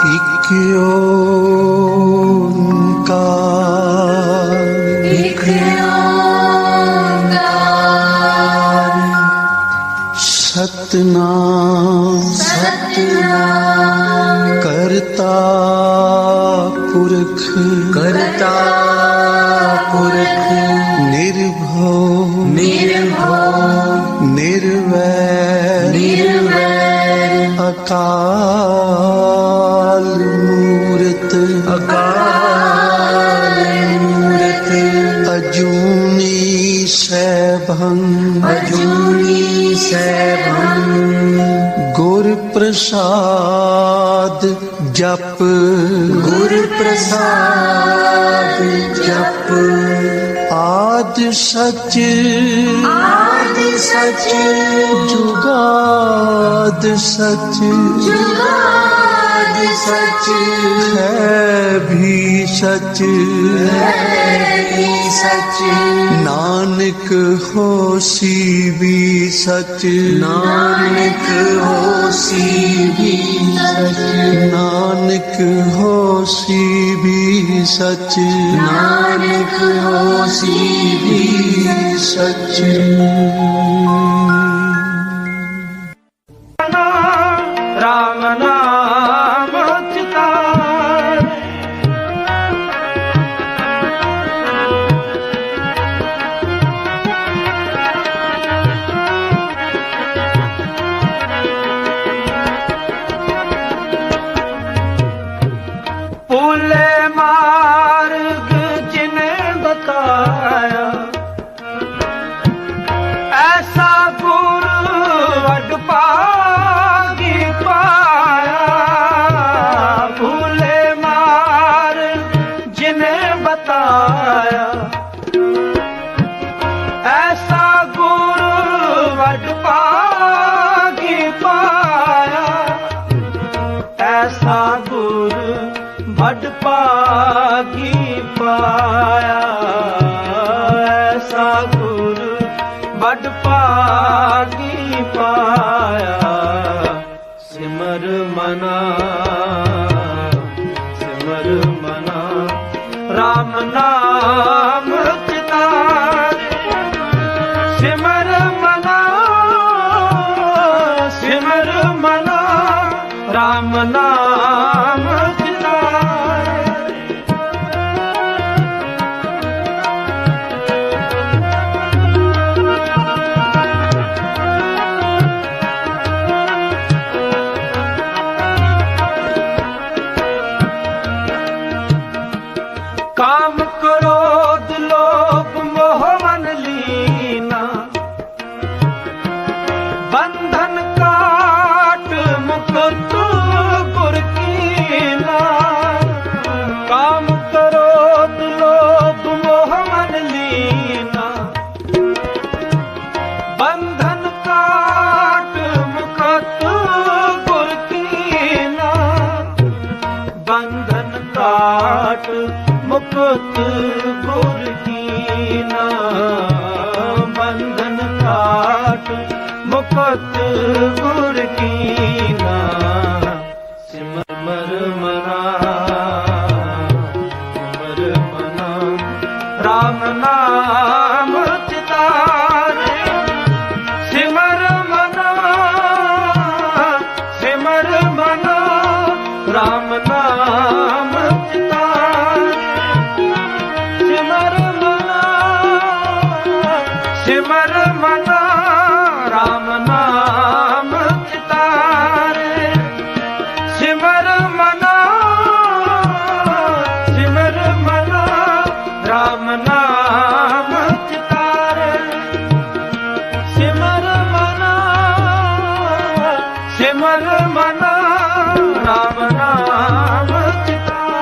एक ओंकार, एक ओंकार, सतनाम सतनाम, करता पुरख, करता पुरख, निर्भव निर्भव, निर्वैर निर्वैर, अकाल मूरत, अकाल मूरत, अजूनी सैभं, अजूनी सैभं, गुर प्रसाद जप, गुर प्रसाद जप, आद सच, आद सच, जुगाद सच, जुगाद सच, है भी सच, है भी सच, नानक होसी भी सच, नानक होसी भी सच, नानक होसी भी सच, नानक होसी भी सच। राम नाम चितारे, भूले मार्ग जिन्हें बताया, ऐसा गुरु अडपागी पाया। भूले मार्ग जिन्हें बताया, ऐसा गुरु अडपागी पाया, ऐसा गुरु भडपागी पाया, ऐसा गुरु भडपागी पाया। सिमर मना, सिमर मना, राम नाम चितारे, सिमर मना, सिमर मना, राम नाम चितारे। काम क्रोध लोभ मोह मन लीना, बंधन काट मुक्त गुर कीना। काम क्रोध लोभ मोह मन लीना, बंधन काट मुक्त गुर कीना, बंधन काट मुक्त गुर कीना, बंधन काट मुक्त गुर कीना। सिमर मना, सिमर मना, राम नाम चितारे, सिमर मना, सिमर मना, राम नाम चितारे, सिमर मना, सिमर मना, राम नाम चितारे, सिमर मना, सिमर मना, राम नाम चितारे, सिमर मना, सिमर मना, राम नाम चितारे।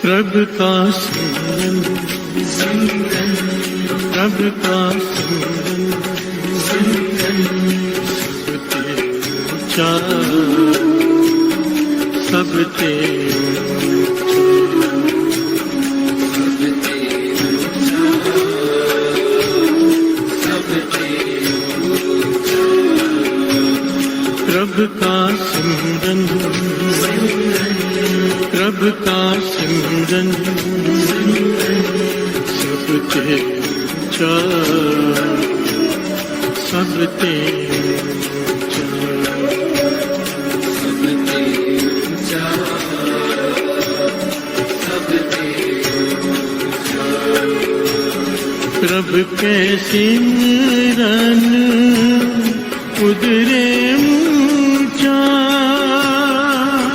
प्रभु का सिमरन, प्रभु का सिमरन, सब ते प्रभु का सिमरन, प्रभु का सिमरन, सब ते ऊंचा, सब ते प्रभु के सिमरन उदरे ऊंचा,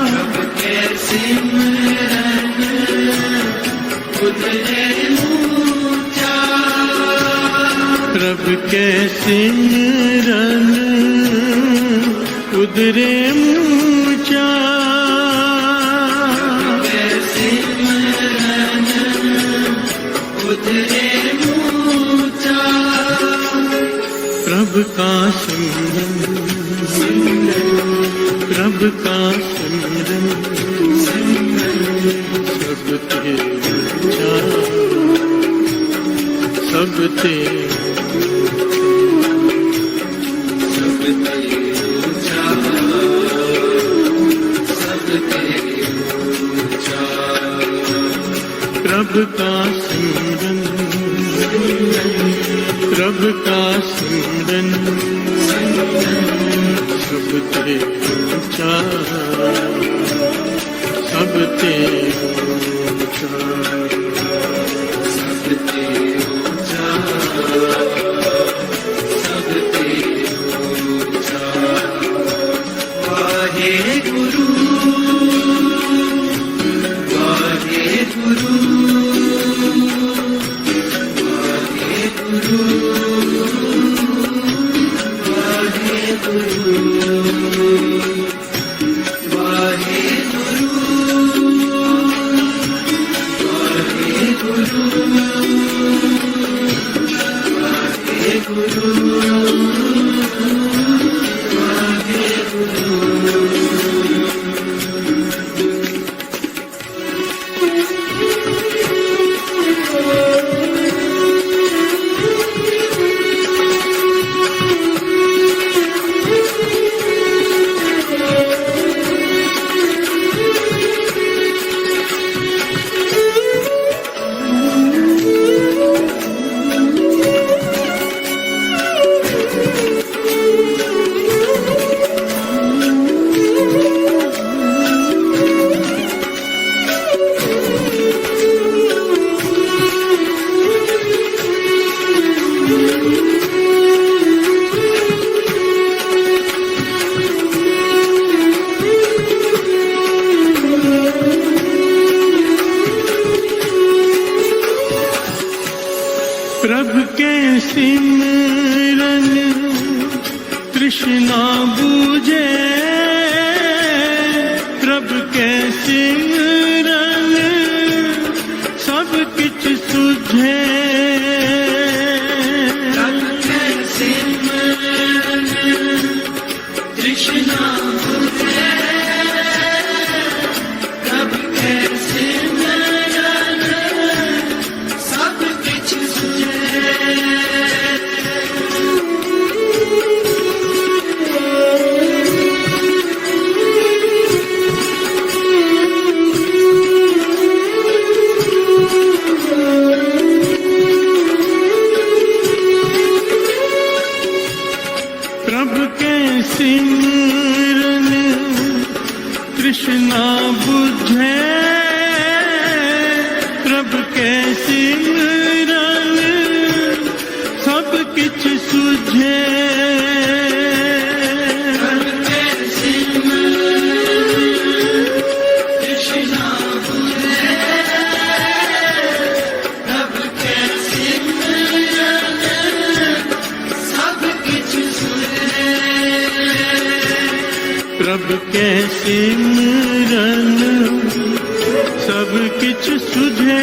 प्रभु के सिमरन उदरे ऊंचा, प्रभु के सिमरन उदरे ऊंचा, प्रभु का सिमरन, प्रभु का सिमरन, सब ते ऊंचा, सब ते ऊंचा, सब ते ऊंचा, प्रभु का सिमरन, प्रभु का सिमरन, सब ते ऊंचा, सब ते ऊंचा, सब ते ऊंचा, सब ते ऊंचा। वाहे गुरु, वाहे गुरु, प्रभु के सिमरन तृष्णा बूझे, प्रभु के सिमरन सब किछ सुझे, प्रभु के सिमरन तृष्णा बूझे, प्रभु के सिमरन सब किछ सुझे। प्रभु के सिमरन तृष्णा बुझे, प्रभु के सिमरन सब किछ सुझे प्रभ के सिमरन सब किछ सुझे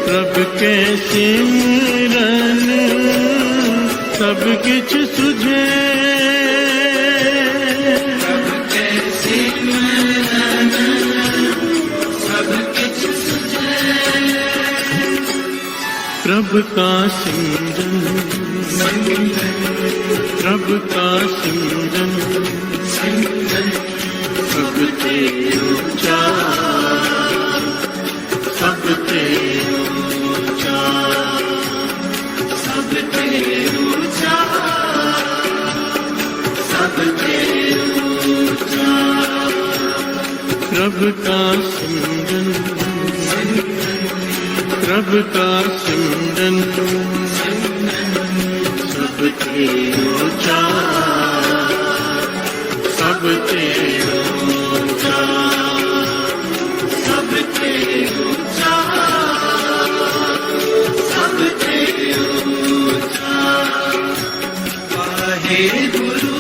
प्रभ के सिमरन सब किछ सुझे प्रभ का सिमरन प्रभ का सिमरन सबते ऊंचा सबते ऊंचा सबते ऊंचा सबते ऊंचा प्रभ का सिमरन प्रभ का सिमरन सबते ऊंचा सबते ऊंचा सबते ऊंचा सबते ऊंचा वाहे गुरु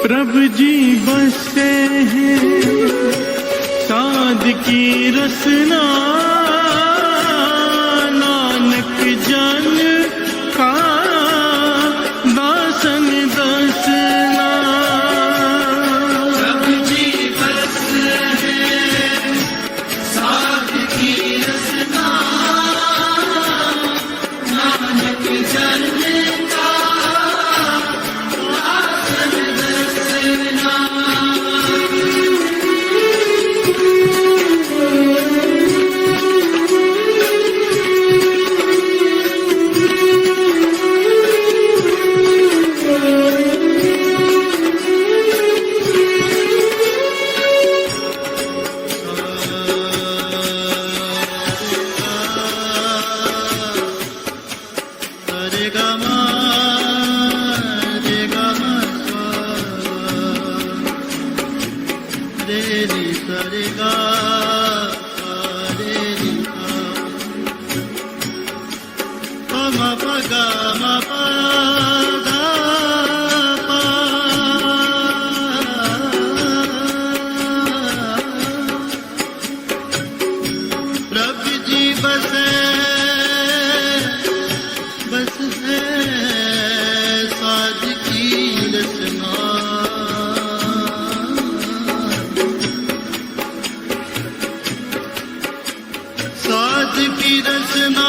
प्रभु जी बसते हैं साध की रसना नानक जन का दासन दसना प्रभु जी बसते हैं साध की रसना नानक जन का साध की रचना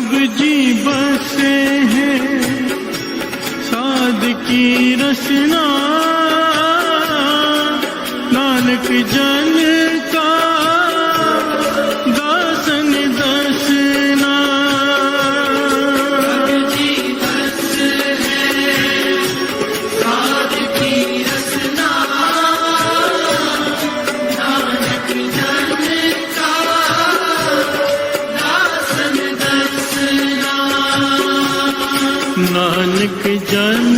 प्रभु जी बसे हैं साध की रसना, नानक जन का दासन दसना। नानक जन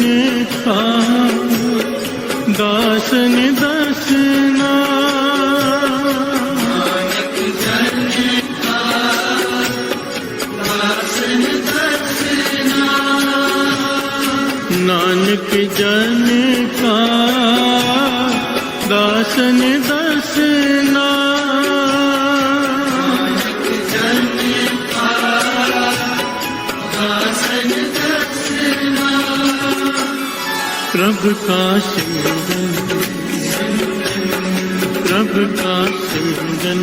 का दासन दसना, नानक जन का दासन दसना। प्रभु का सिमरन, प्रभु का सिमरन,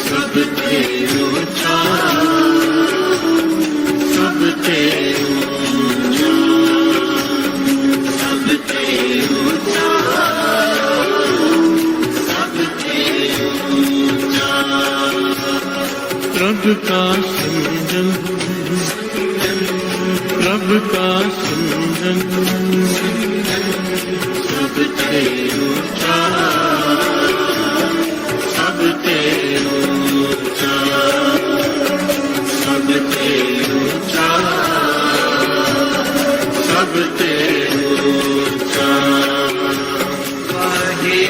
सब ते ऊंचा, सब ते ऊंचा, सब ते ऊंचा, सब ते ऊंचा। प्रभु का सिमरन, प्रभु का सिमरन, सब ते ऊंचा, सब ते ऊंचा, सब ते ऊंचा, सब ते ऊंचा। वाहे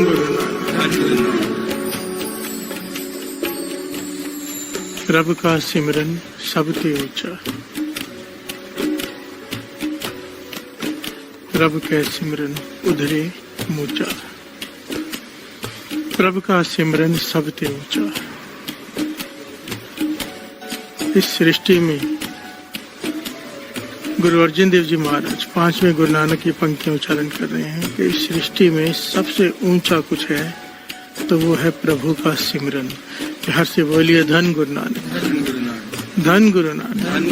गुरु, वाहे गुरु, प्रभु का सिमरन सब ते ऊंचा। प्रभु के सिमरन उधरे मूचा, प्रभु का सिमरन सब ते ऊंचा। इस सृष्टि में गुरु अर्जन देव जी महाराज 5वें गुरु नानक की पंक्तियां उच्चारण कर रहे हैं कि इस सृष्टि में सबसे ऊंचा कुछ है तो वो है प्रभु का सिमरन। हर से बोलिए धन गुरु नानक, धन गुरु नानक।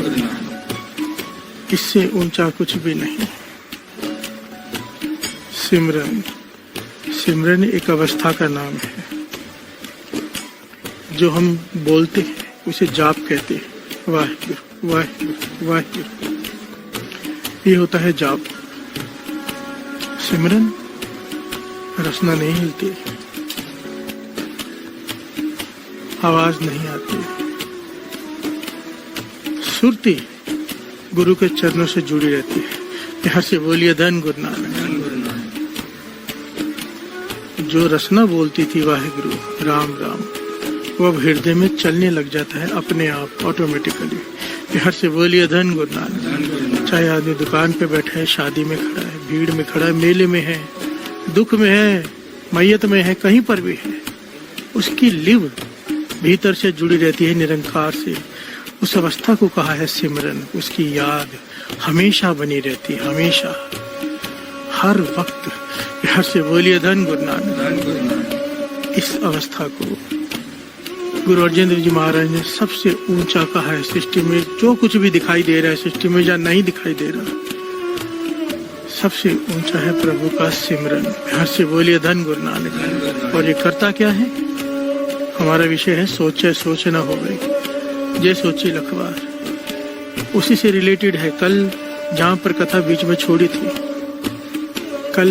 इससे ऊंचा कुछ भी नहीं। सिमरन, सिमरन एक अवस्था का नाम है। जो हम बोलते हैं उसे जाप कहते हैं। वाहिगुरु वाहिगुरु वाहिगुरु, ये होता है जाप। सिमरन रसना नहीं हिलती, आवाज नहीं आती, सुरती गुरु के चरणों से जुड़ी रहती है। यहाँ से बोलिए धन गुरु नानक। जो रसना बोलती थी वाहिगुरु राम राम, वो अब हृदय में चलने लग जाता है अपने आप ऑटोमेटिकली। यहाँ से बोलिए धन गुरु नानक। चाहे आदमी दुकान पे बैठा है, शादी में खड़ा है, भीड़ में खड़ा है, मेले में है, दुख में है, मैयत में है, कहीं पर भी है, उसकी लिव भीतर से जुड़ी रहती है निरंकार से। उस अवस्था को कहा है सिमरन। उसकी याद हमेशा बनी रहती है, हमेशा, हर वक्त। हर से बोलिए धन गुरु नानक। इस अवस्था को गुरु अर्जन देव जी महाराज ने सबसे ऊंचा कहा है सृष्टि में। जो कुछ भी दिखाई दे रहा है सृष्टि में या नहीं दिखाई दे रहा, सबसे ऊंचा है प्रभु का सिमरन। हर से बोलिए धन गुरु नानक। और ये करता क्या है? हमारा विषय है सोचे सोच न हो गई, ये सोची लखवार। उसी से रिलेटेड है। कल जहाँ पर कथा बीच में छोड़ी थी, कल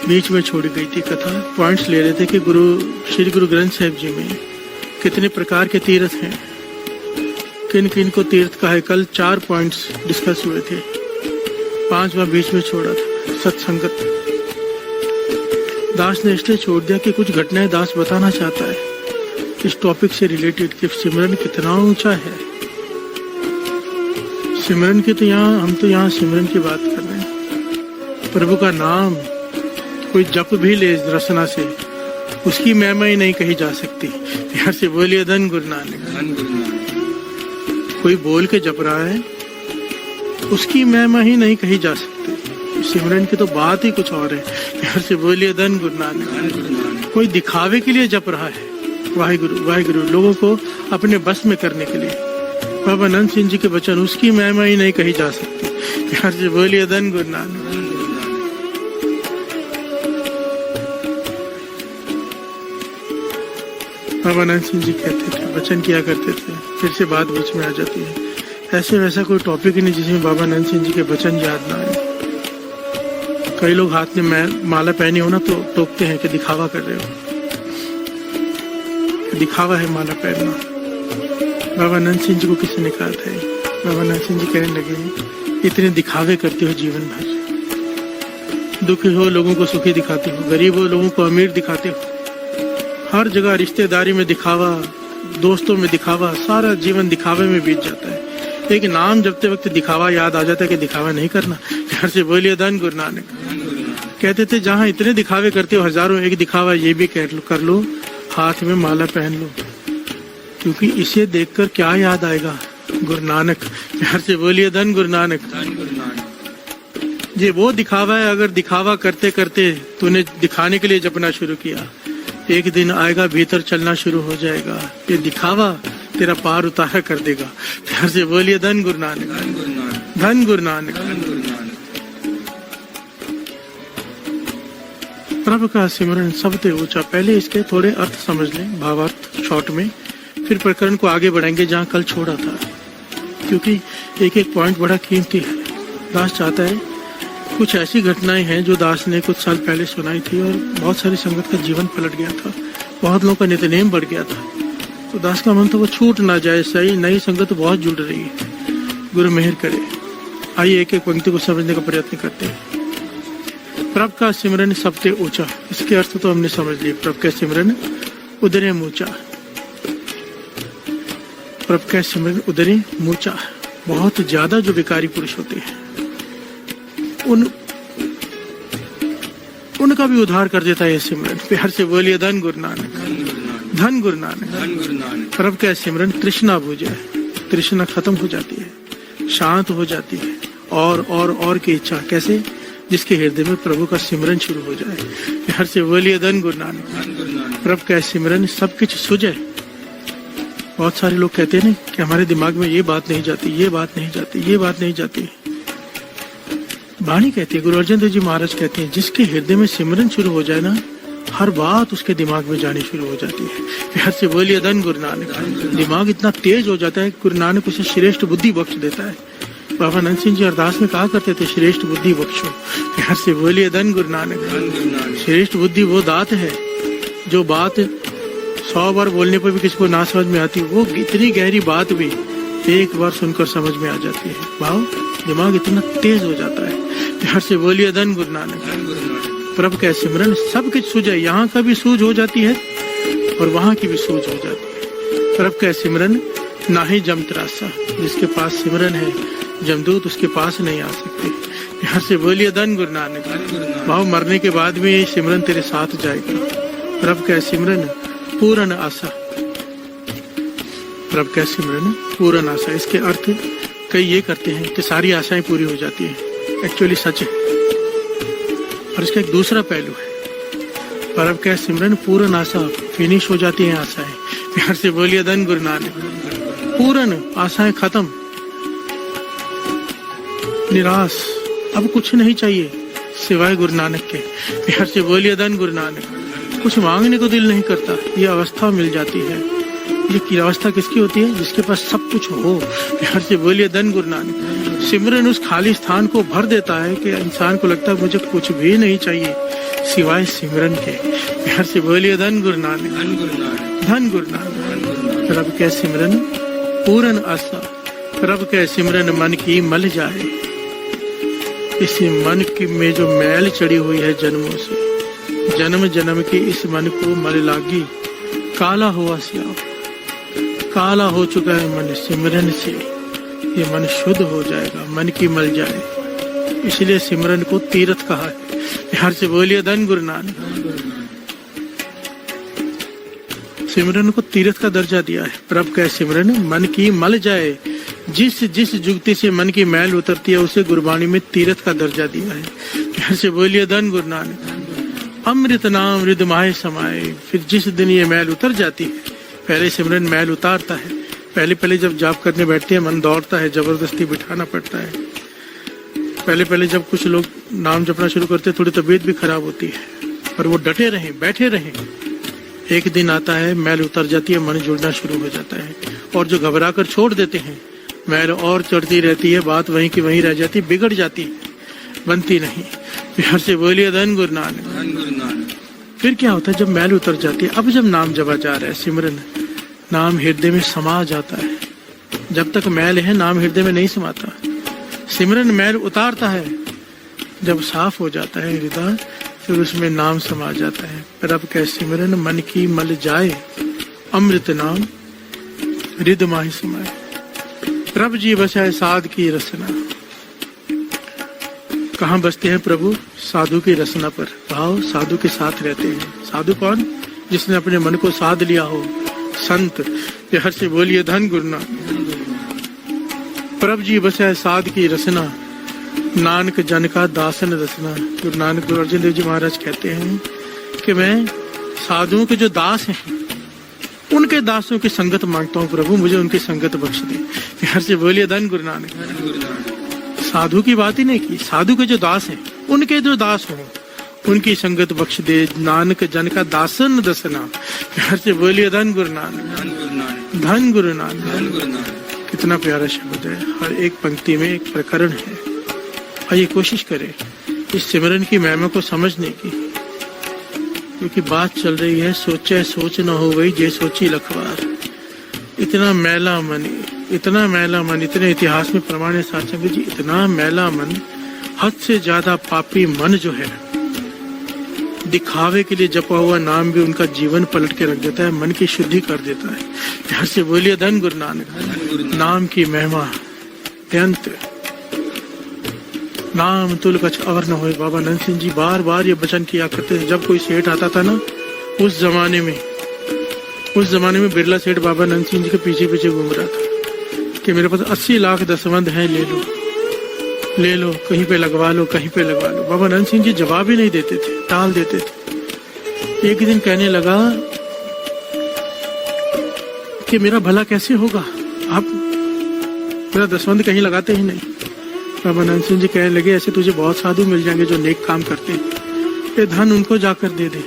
बीच में छोड़ी गई थी कथा, पॉइंट्स ले रहे थे कि श्री गुरु ग्रंथ साहिब जी में कितने प्रकार के तीर्थ हैं, किन किन को तीर्थ का है। कल 4 पॉइंट्स डिस्कस हुए थे। 5वां बीच में छोड़ा था, सत्संगत। दास ने इसलिए छोड़ दिया कि कुछ घटनाएं दास बताना चाहता है इस टॉपिक से रिलेटेड कि सिमरन कितना ऊंचा है। सिमरन की तो हम तो यहाँ सिमरन की बात कर रहे हैं। प्रभु का नाम कोई जप भी ले रसना से, उसकी महिमा ही नहीं कही जा सकती। यहाँ से बोलिए धन गुरु नानक। कोई बोल के जप रहा है, उसकी महिमा ही नहीं कही जा सकती। सिमरन की तो बात ही कुछ और है। यहाँ से बोलिए धन गुरु नानक। कोई दिखावे के लिए जप रहा है, वाहिगुरु वाहिगुरु, लोगों को अपने बस में करने के लिए। बाबा नंद सिंह जी के वचन, उसकी महिमा ही नहीं कही जा सकती। यहाँ से बोलिए धन गुरु नानक। बाबा नंद सिंह जी कहते थे, वचन किया करते थे, फिर से बात बीच में आ जाती है। ऐसे वैसा कोई टॉपिक ही नहीं जिसमें बाबा नंद सिंह जी के वचन याद ना आए। कई लोग हाथ में माला पहनी हो ना तो टोकते हैं कि दिखावा कर रहे हो, दिखावा है माला पहनना। बाबा नंद सिंह जी को किसी ने कहा था, बाबा नंद सिंह जी कहने लगे, इतने दिखावे करते हो जीवन भर, दुखी हो लोगों को सुखी दिखाते हो, गरीब हो लोगों को अमीर दिखाते हो, हर जगह रिश्तेदारी में दिखावा, दोस्तों में दिखावा, सारा जीवन दिखावे में बीत जाता है। एक नाम जपते वक्त दिखावा याद आ जाता है कि दिखावा नहीं करना। घर से बोलिए धन गुरु नानक। कहते थे जहाँ इतने दिखावे करते हो हजारों, एक दिखावा ये भी कर लो, हाथ में माला पहन लो, क्योंकि इसे देखकर क्या याद आएगा, गुरु नानक। घर से बोलिए धन गुरु नानक। ये वो दिखावा है, अगर दिखावा करते करते तूने दिखाने के लिए जपना शुरू किया, एक दिन आएगा भीतर चलना शुरू हो जाएगा, ये दिखावा तेरा पार उतारा कर देगा। घर से बोलिए धन गुरु नानक, धन गुरु नानक। प्रभु का सिमरन सबसे ऊंचा। पहले इसके थोड़े अर्थ समझ लें, भावार्थ शॉर्ट में, फिर प्रकरण को आगे बढ़ाएंगे जहाँ कल छोड़ा था, क्योंकि एक एक पॉइंट बड़ा कीमती है। दास चाहता है, कुछ ऐसी घटनाएं हैं जो दास ने कुछ साल पहले सुनाई थी और बहुत सारी संगत का जीवन पलट गया था, बहुत लोगों का नित्यनेम बढ़ गया था। तो दास का मन तो वो छूट ना जाए। सही नई संगत बहुत जुड़ रही है, गुरु मेहर करे। आइए एक एक पंक्ति को समझने का प्रयत्न करते हैं। प्रभु का सिमरन सबसे ऊंचा, इसके अर्थ तो हमने समझ लिए। प्रभु का सिमरन उदरे ऊंचा, प्रभु का सिमरन उदरे ऊंचा। बहुत ज्यादा जो विकारी पुरुष होते हैं उनका भी उद्धार कर देता है ये सिमरन। प्यार से बोलिए धन गुरु नानक, धन गुरु नानक। प्रभु का सिमरन तृष्णा बुझ जाए, तृष्णा खत्म हो जाती है, शांत हो जाती है, और की इच्छा। कैसे? जिसके हृदय में प्रभु का सिमरन शुरू हो जाए। प्यार से बोलिए धन गुरु नानक। प्रभु का सिमरन सब कुछ सुझे। बहुत सारे लोग कहते हैं ना कि हमारे दिमाग में ये बात नहीं जाती, ये बात नहीं जाती, ये बात नहीं जाती। वाणी कहती है, गुरु अर्जन देव जी महाराज कहते हैं, जिसके हृदय में सिमरन शुरू हो जाए ना, हर बात उसके दिमाग में जानी शुरू हो जाती है। प्यार से बोलिए धन गुरु नानक। दिमाग इतना तेज हो जाता है, गुरु नानक उसे श्रेष्ठ बुद्धि बख्श देता है। बाबा नंद सिंह जी अरदास में कहा करते थे, श्रेष्ठ बुद्धि बख्शो। प्यार से बोलिए धन गुरु नानक। श्रेष्ठ बुद्धि वो दात है जो बात 100 बार बोलने पर भी किसी को ना समझ में आती, वो इतनी गहरी बात भी एक बार सुनकर समझ में आ जाती है। भाव दिमाग इतना तेज हो जाता है। प्यार से बोलिए धन गुरु नानक। प्रभु का सिमरन सब कुछ सूझे, यहाँ का भी सूझ हो जाती है और वहाँ की भी सूझ हो जाती है। प्रभु का सिमरन ना ही जम त्रासा, जिसके पास सिमरन है जमदूत उसके पास नहीं आ सकते। प्यार से बोलिए धन गुरु नानक। भाव मरने के बाद भी सिमरन तेरे साथ जाएगा। प्रभु का सिमरन पूर्ण आशा, प्रभु का सिमरन पूर्ण आशा। इसके अर्थ कई ये करते हैं कि सारी आशाएं पूरी हो जाती हैं, एक्चुअली सच है। और इसका एक दूसरा पहलू है, प्रभु का सिमरन पूर्ण आशा, फिनिश हो जाती हैं आशाएं। प्यार से बोलिए धन गुरु नानक। पूर्ण आशाएं खत्म, निराश, अब कुछ नहीं चाहिए सिवाय गुरु नानक के। प्यार से बोलिए धन गुरु नानक। कुछ मांगने को दिल नहीं करता, ये अवस्था मिल जाती है। ये अवस्था किसकी होती है? जिसके पास सब कुछ हो। प्यार से बोलिए धन गुरु नानक। सिमरन उस खाली स्थान को भर देता है कि इंसान को लगता है मुझे कुछ भी नहीं चाहिए सिवाय सिमरन के। प्यार से बोलिए धन गुरु नानक, धन गुरु नानक। प्रभु के सिमरन पूर्ण आशा, प्रभु के सिमरन मन की मल जाए। इसी मन की में जो मैल चढ़ी हुई है जन्मों से, जन्म जन्म की इस मन को मल लागी, काला हुआ स्याह, काला हो चुका है मन सिमरन से, ये मन शुद्ध हो जाएगा, मन की मल जाए। इसलिए सिमरन को तीर्थ कहा है। बिहार से बोलिए धन गुरु नानक। सिमरन को तीर्थ का दर्जा दिया है। प्रभु का सिमरन मन की मल जाए, जिस जिस जुगती से मन की मैल उतरती है उसे गुरबाणी में तीर्थ का दर्जा दिया है। बिहार से बोलिए धन गुरु नानक। अमृत नाम हृदय माहे समाए। फिर जिस दिन ये मैल उतर जाती है, पहले सिमरन मैल उतारता है। पहले पहले जब जाप करने बैठते हैं मन दौड़ता है, जबरदस्ती बिठाना पड़ता है। पहले पहले जब कुछ लोग नाम जपना शुरू करते हैं थोड़ी तबीयत भी खराब होती है, पर वो डटे रहें, बैठे रहें। एक दिन आता है मैल उतर जाती है, मन जुड़ना शुरू हो जाता है। और जो घबरा कर छोड़ देते हैं, मैल और चढ़ती रहती है, बात वहीं की वहीं रह जाती, बिगड़ जाती है, बनती नहीं। बिहार से बोलिए धन गुरु नानक। फिर क्या होता है जब मैल उतर जाती है? अब जब नाम जपा जा रहा है, सिमरन नाम हृदय में समा जाता है। जब तक मैल है नाम हृदय में नहीं समाता। सिमरन मैल उतारता है, जब साफ हो जाता है हृदय, फिर उसमें नाम समा जाता है। प्रभु का सिमरन मन की मल जाए, अमृत नाम हृदय माहि समाए। प्रभु जी बसाए साध की रसना। कहाँ बसते हैं प्रभु? साधु की रसना पर। भाव साधु के साथ रहते हैं। साधु कौन? जिसने अपने मन को साध लिया हो, संत। हर से बोलिए धन गुरु। प्रभु जी बसाए साध की रसना, नानक जन का दासन रसना। गुरु नानक गुरु अर्जुन देव जी महाराज कहते हैं कि मैं साधुओं के जो दास हैं, उनके दासों की संगत मांगता हूँ प्रभु, मुझे उनकी संगत बख्श दे। हर से बोलिए धन गुरु नानक। साधु की बात ही नहीं की, साधु के जो दास हैं, उनके जो दास हो, उनकी संगत बख्श दे। नानक जन का दासन दसना। हर से बोलिए धन गुरु नानक। धन गुरु नानक। कितना प्यारा शब्द है। हर एक पंक्ति में एक प्रकरण है। आइए कोशिश करें इस सिमरन की महिमा को समझने की, क्योंकि बात चल रही है सोचे सोच न हो गई जे सोची लखवार। इतना मैला मन, इतना मैला मन, इतने इतिहास में प्रमाण है साचंग जी, इतना मैला मन, हद से ज्यादा पापी मन जो है, दिखावे के लिए जपा हुआ नाम भी उनका जीवन पलट के रख देता है, मन की शुद्धि कर देता है। ध्यान से बोलिए धन गुरु नानक। नाम की महिमा अत्यंत। नाम तुल कछ अवर न होए। बाबा नंद सिंह जी बार बार ये वचन किया करते थे। जब कोई सेठ आता था ना, उस जमाने में बिरला सेठ बाबा नंद सिंह जी के पीछे पीछे घूम रहा था कि मेरे पास 80 लाख दसवंध है, ले लो, कहीं पे लगवा लो, कहीं पे लगवा लो। बाबा नंद सिंह जी जवाब ही नहीं देते थे, टाल देते थे। एक दिन कहने लगा कि मेरा भला कैसे होगा, आप मेरा दसवंध कहीं लगाते ही नहीं। बाबा नंद सिंह जी कहने लगे, ऐसे तुझे बहुत साधु मिल जाएंगे जो नेक काम करते हैं, ये धन उनको जाकर दे दे,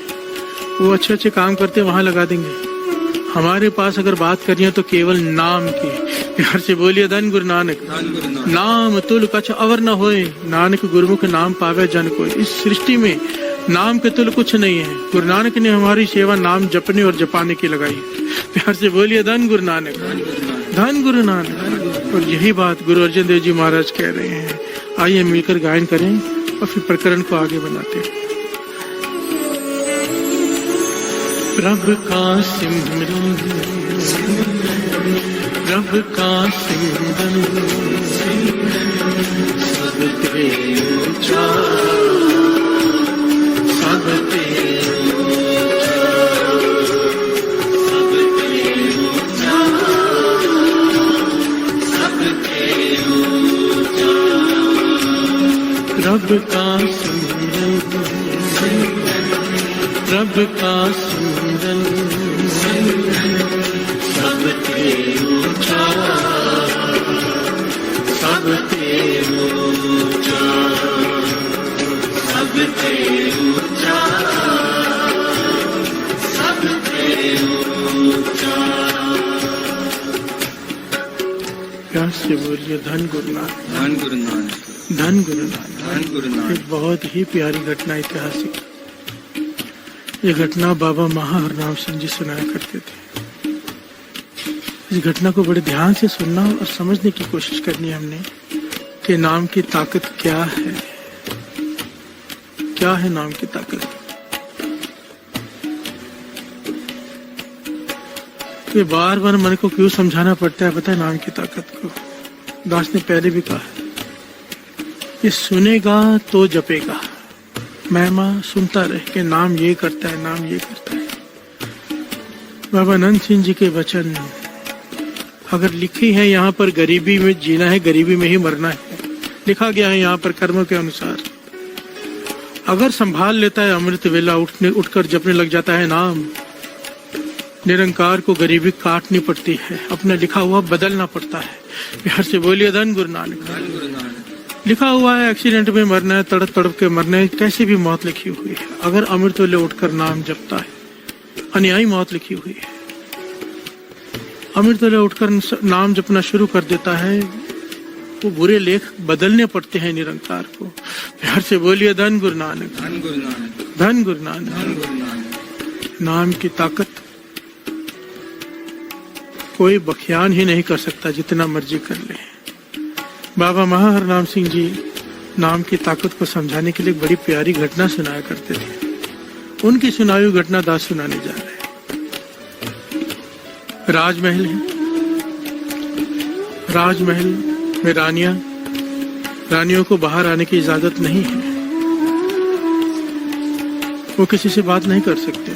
वो अच्छे अच्छे काम करते वहां लगा देंगे। हमारे पास अगर बात करिए तो केवल नाम की। हर से बोलिए धन गुरु नानक। नाम तुल कछ अवर न होए। नानक गुरुमुख नाम पावे जन कोई। इस सृष्टि में नाम के तुल कुछ नहीं है। गुरु नानक ने हमारी सेवा नाम जपने और जपाने की लगाई। प्यार से बोलिए धन गुरु नानक। धन गुरु नानक। और यही बात गुरु अर्जुन देव जी महाराज कह रहे हैं। आइए मिलकर गायन करें और फिर प्रकरण को आगे बढ़ाते हैं। प्रभु का सिमरन, प्रभु का सिमरन, सब ते ऊंचा, सब ते ऊंचा, सब ते ऊंचा, सब ते ऊंचा। प्रभु का सिमरन, प्रभु का सिमरन, सब ते ऊंचा, सब ते ऊंचा, सब ते ऊंचा, सब ते ऊंचा। प्यार से बोलिए धन गुरु नानक। धन गुरु नानक। धन गुरु नानक। धन गुरु नानक। एक बहुत ही प्यारी घटना, ऐतिहासिक। ये घटना बाबा महाहरनाम सिंह जी सुनाया करते थे। इस घटना को बड़े ध्यान से सुनना और समझने की कोशिश करनी है हमने कि नाम की ताकत क्या है। क्या है नाम की ताकत। ये बार बार मन को क्यों समझाना पड़ता है पता है नाम की ताकत को। दास ने पहले भी कहा है, ये सुनेगा तो जपेगा। महिमा सुनता रहे कि नाम ये करता है, नाम ये करता है। बाबा नंद सिंह जी के वचन अगर लिखी है यहाँ पर गरीबी में जीना है, गरीबी में ही मरना है, लिखा गया है यहाँ पर कर्मों के अनुसार। अगर संभाल लेता है अमृत वेला, उठकर जपने लग जाता है नाम, निरंकार को गरीबी काटनी पड़ती है, अपना लिखा हुआ बदलना पड़ता है। बिहार से बोलिए धन गुरु नानक। लिखा हुआ है एक्सीडेंट में मरना है, तड़प तड़प के मरना है, कैसी भी मौत लिखी हुई है। अगर अमृत वेले उठकर नाम जपता है, अन्यायी मौत लिखी हुई है। अमृत वेले उठकर नाम जपना शुरू कर देता है, वो बुरे लेख बदलने पड़ते हैं निरंकार को। बिहार से बोलिए धन गुरु नानक, धन गुरु नानक, धन गुरु नानक। नाम की ताकत कोई बख्यान ही नहीं कर सकता, जितना मर्जी कर ले। बाबा महाहरनाम सिंह जी नाम की ताकत को समझाने के लिए बड़ी प्यारी घटना सुनाया करते थे। उनकी सुनाई हुई घटना दास सुनाने जा रहे हैं। राजमहल है, राजमहल में रानियों को बाहर आने की इजाजत नहीं है। वो किसी से बात नहीं कर सकते,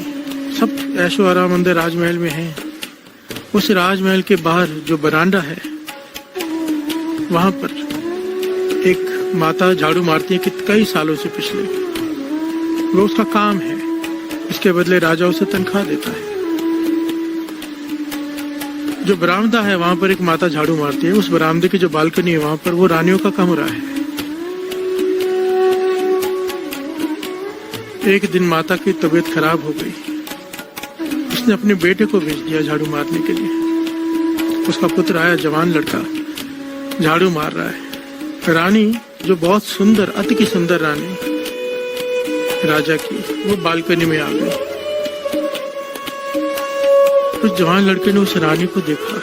सब ऐशो आराम अंदर राजमहल में है। उस राजमहल के बाहर जो बरांडा है, वहां पर एक माता झाड़ू मारती है कि कई सालों से पिछले, वो उसका काम है। इसके बदले राजा उसे तनख्वाह देता है। जो बरामदा है वहां पर एक माता झाड़ू मारती है। उस बरामदे की जो बालकनी है वहां पर वो रानियों का कमरा है। एक दिन माता की तबीयत खराब हो गई। उसने अपने बेटे को भेज दिया झाड़ू मारने के लिए। उसका पुत्र आया, जवान लड़का, झाड़ू मार रहा है। रानी जो बहुत सुंदर, अति की सुंदर रानी राजा की, वो बालकनी में आ गई। उस जवान लड़के ने उस रानी को देखा।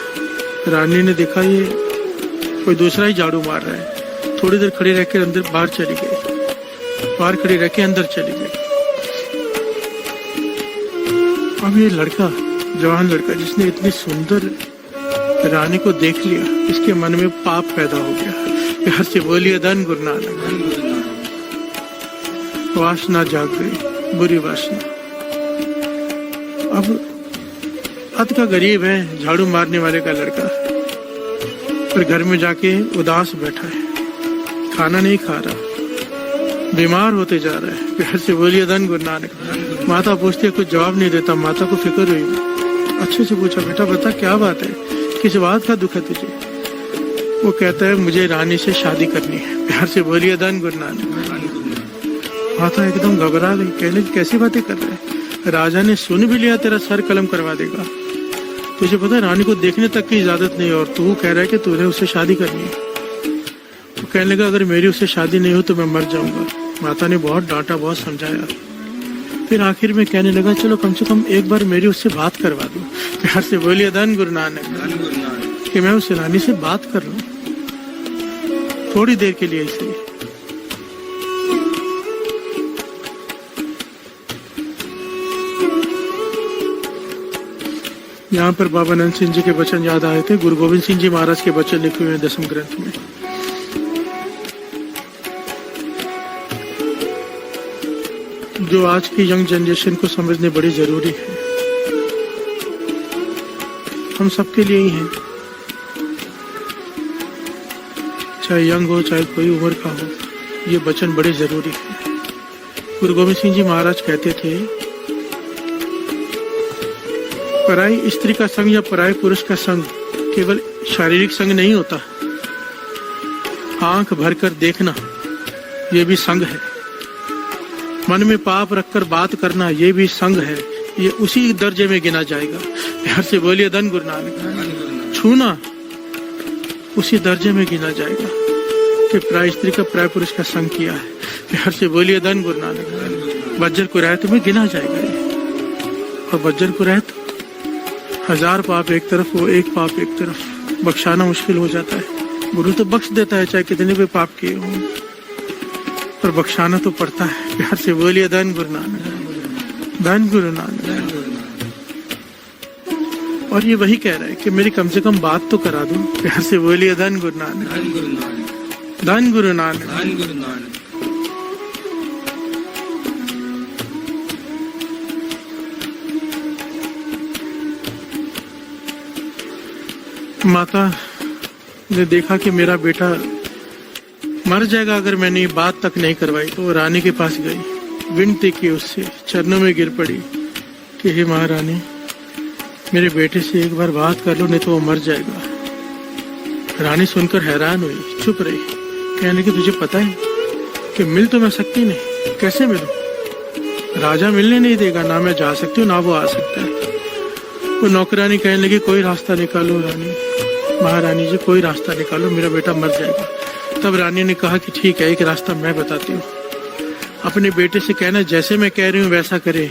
रानी ने देखा ये कोई दूसरा ही झाड़ू मार रहा है। थोड़ी देर खड़ी रहकर अंदर बाहर चली गई, बाहर खड़ी रहकर अंदर चली गई। अब ये लड़का, जवान लड़का जिसने इतनी सुंदर रानी को देख लिया, इसके मन में पाप पैदा हो गया। बिहार से बोलिए धन गुरु नानक। वासना जाग गई, बुरी वासना। अब अत का गरीब है, झाड़ू मारने वाले का लड़का, पर घर में जाके उदास बैठा है, खाना नहीं खा रहा, बीमार होते जा रहा है। बिहार से बोलिए धन गुरु नानक। माता पूछती है, कुछ जवाब नहीं देता। माता को फिक्र हुई, अच्छे से पूछा, बेटा बता क्या बात है, किस बात का दुख है तुझे? वो कहता है, मुझे रानी से शादी करनी है। बिहार से बोलिए धन गुरु नानक। माता एकदम घबरा गई, कहने कैसी बातें कर रहा है? राजा ने सुन भी लिया, तेरा सर कलम करवा देगा। तुझे पता है रानी को देखने तक की इजाजत नहीं, और तू कह रहा है कि तुझे उससे शादी करनी है। तो कहने लगा, अगर मेरी उससे शादी नहीं हो तो मैं मर जाऊंगा। माता ने बहुत डांटा, बहुत समझाया। फिर आखिर में कहने लगा, चलो कम से कम एक बार मेरी उससे बात करवा दो। प्यार से बोलिए धन गुरु नानक, कि मैं उस रानी से बात कर लूं थोड़ी देर के लिए इसे। यहाँ पर बाबा नंद सिंह जी के वचन याद आए थे। गुरु गोविंद सिंह जी महाराज के वचन लिखे हुए हैं 10वें ग्रंथ में। जो आज की यंग जनरेशन को समझने बड़ी जरूरी है, हम सबके लिए ही हैं, चाहे यंग हो चाहे कोई उम्र का हो, ये वचन बड़े जरूरी है। गुरु गोविंद सिंह जी महाराज कहते थे, पराई स्त्री का संग या पराई पुरुष का संग केवल शारीरिक संग नहीं होता, आंख भरकर देखना ये भी संग है। मन में पाप रखकर बात करना ये भी संग है, ये उसी दर्जे में गिना जाएगा। प्यार से बोलिए धन गुरु नानक। छूना उसी दर्जे में गिना जाएगा कि पराई स्त्री का पराई पुरुष का संग किया है। प्यार से बोलिए धन गुरु नानक। वज्र कुरैत में गिना जाएगा ये। और वज्र कुरैत 1000 पाप एक तरफ, वो एक पाप एक तरफ, बख्शाना मुश्किल हो जाता है। गुरु तो बख्श देता है चाहे कितने भी पाप किए हों, पर बख्शाना तो पड़ता है। प्यार से बोलिए धन गुरु नानक, धन गुरु नानक। और ये वही कह रहा है कि मेरी कम से कम बात तो करा दो। प्यार से बोलिए धन गुरु नानक, धन गुरु नानक, धन गुरु नानक। धन गुरु नानक। माता ने देखा कि मेरा बेटा मर जाएगा अगर मैंने ये बात तक नहीं करवाई, तो वो रानी के पास गई, विनती की उससे, चरणों में गिर पड़ी कि हे महारानी, मेरे बेटे से एक बार बात कर लो, नहीं तो वो मर जाएगा। रानी सुनकर हैरान हुई, चुप रही, कहने की तुझे पता है कि मिल तो मैं सकती नहीं, कैसे मिलूं? राजा मिलने नहीं देगा, ना मैं जा सकती हूँ ना वो आ सकता है। वो नौकरानी कहने लगी कोई रास्ता निकालो रानी, महारानी जी कोई रास्ता निकालो, मेरा बेटा मर जाएगा। तब रानी ने कहा कि ठीक है, एक रास्ता मैं बताती हूँ, अपने बेटे से कहना जैसे मैं कह रही हूँ वैसा करे,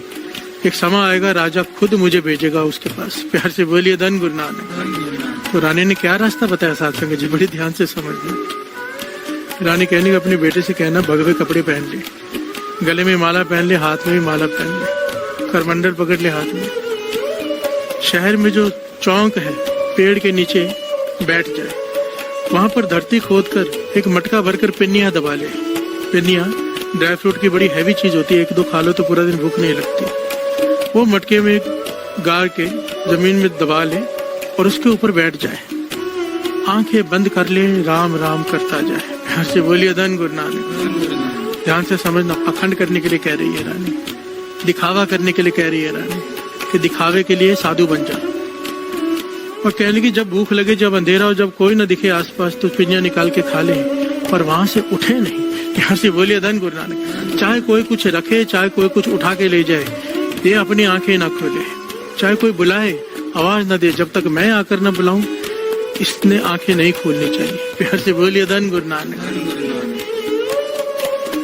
एक समय आएगा राजा खुद मुझे भेजेगा उसके पास। प्यार से बोलिए धन गुरु नानक। तो रानी ने क्या रास्ता बताया साथ संगत जी, बड़ी ध्यान से समझना। रानी कहने की अपने बेटे से कहना भगवे कपड़े पहन ले, गले में माला पहन ले, हाथ में भी माला पहन ले, करमंडल पकड़ ले हाथ में, शहर में जो चौक है पेड़ के नीचे बैठ जाए, वहां पर धरती खोदकर एक मटका भरकर पिन्नियां दबा ले। पिन्नियां ड्राई फ्रूट की बड़ी हैवी चीज होती है, एक दो खा लो तो पूरा दिन भूख नहीं लगती। वो मटके में गाड़ के जमीन में दबा ले और उसके ऊपर बैठ जाए, आंखें बंद कर ले, राम राम करता जाए। प्यार से बोलिए धन गुरु नानक। ध्यान से समझना, अखंड करने के लिए कह रही है रानी, दिखावा करने के लिए कह रही है रानी कि दिखावे के लिए साधु बन जा। और कहने की जब भूख लगे, जब अंधेरा हो, जब कोई न दिखे आसपास, तो पिंजरा निकाल के खा ले, पर वहां से उठे नहीं। प्यार से बोलिए धन गुरु नानक। चाहे कोई कुछ रखे, चाहे कोई कुछ उठा के ले जाए, ये अपनी आंखें ना खोले, चाहे कोई बुलाए आवाज ना दे, जब तक मैं आकर ना बुलाऊं इसने आंखें नहीं खोलनी चाहिए। प्यार से बोलिए धन गुरु नानक।